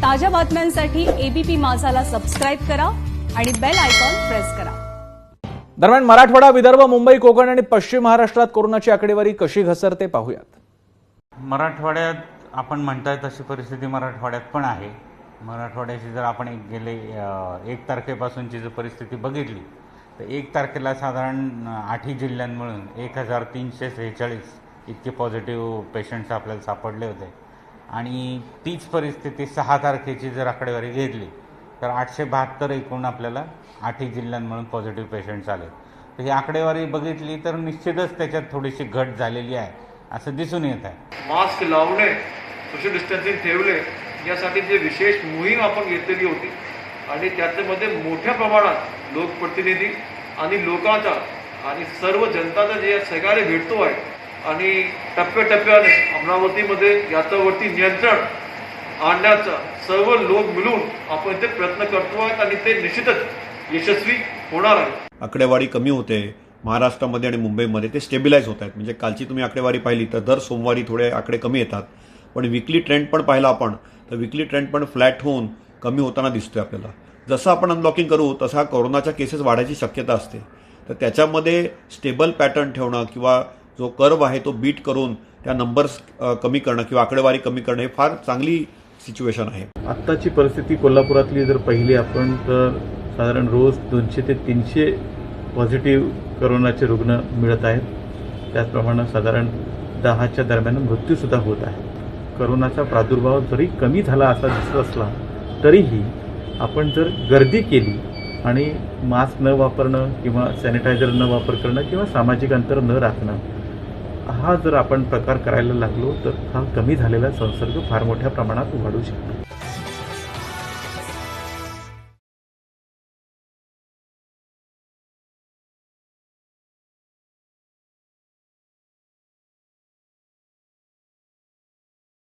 ताज्या बातम्यांसाठी ABP माझाला subscribe करा आणि बेल आयकॉन प्रेस करा। दरम्यान मराठवाडा, विदर्भ, मुंबई, कोकण आणि पश्चिम महाराष्ट्रात कोरोनाची आकडेवारी कशी घसरते पाहूयात। मराठवाड्यात आपण म्हणताय तशी परिस्थिती मराठवाड्यात पण आहे। मराठवाड्याची जर आपण गेले 1 तारखेपासूनची जर परिस्थिती बघितली तर 1 तारखेला साधारण 8 जिल्ह्यांमधून 1346 इतके पॉझिटिव्ह पेशंट्स आपल्याला सापडले होते आणि तीच परिस्थिती 6 तारखेची जर आकडेवारी घेतली तर 872 एकूण आपल्याला 8 जिल्ह्यांमधून पॉझिटिव्ह पेशंट्स आले। तर ही आकडेवारी बघितली तर निश्चितच त्याच्यात थोडीशी घट झालेली आहे असं दिसून येत आहे। मास्क लावणे, सोशल डिस्टन्सिंग ठेवले यासाठी जे विशेष मोहीम आपण घेतलेली होती आणि त्याच्यामध्ये मोठ्या प्रमाणात लोकप्रतिनिधी आणि लोकांचा आणि सर्व जनताचा जे सहकार्य भेटतो आहे आणि टप्प्याटप्प्याने अमरावतीमध्ये याच्यावरती नियंत्रण आणण्याचा सर्व लोक मिळून आपण ते प्रयत्न करतो आहेत आणि ते निश्चितच यशस्वी होणार आहे। आकडेवारी कमी होते महाराष्ट्रामध्ये आणि मुंबईमध्ये, ते स्टेबिलाइज होत आहेत। म्हणजे कालची तुम्ही आकडेवारी पाहिली तर दर सोमवारी थोडे आकडे कमी येतात, पण विकली ट्रेंड पण पाहिला आपण तर विकली ट्रेंड पण फ्लॅट होऊन कमी होताना दिसतोय आपल्याला। जसं आपण अनलॉकिंग करू तसा कोरोनाच्या केसेस वाढायची शक्यता असते, तर त्याच्यामध्ये स्टेबल पॅटर्न ठेवणं किंवा जो कर्व आहे तो बीट करून त्या नंबर्स कमी करणं किंवा आकडेवारी कमी करणं हे फार चांगली सिच्युएशन आहे। आत्ताची परिस्थिती कोल्हापुरातली जर पाहिली आपण तर साधारण रोज 200 ते 300 पॉझिटिव्ह कोरोनाचे रुग्ण मिळत आहेत। त्याचप्रमाणे साधारण 10च्या दरम्यान मृत्यूसुद्धा होत आहे। कोरोनाचा प्रादुर्भाव जरी कमी झाला असा दिसत असला तरीही आपण जर गर्दी केली आणि मास्क न वापरणं किंवा सॅनिटायझर न वापर करणं किंवा सामाजिक अंतर न राखणं हा जर आपण प्रकार करायला लागलो तर हा कमी झालेला संसर्ग फार मोठ्या प्रमाणात वाढू शकतो।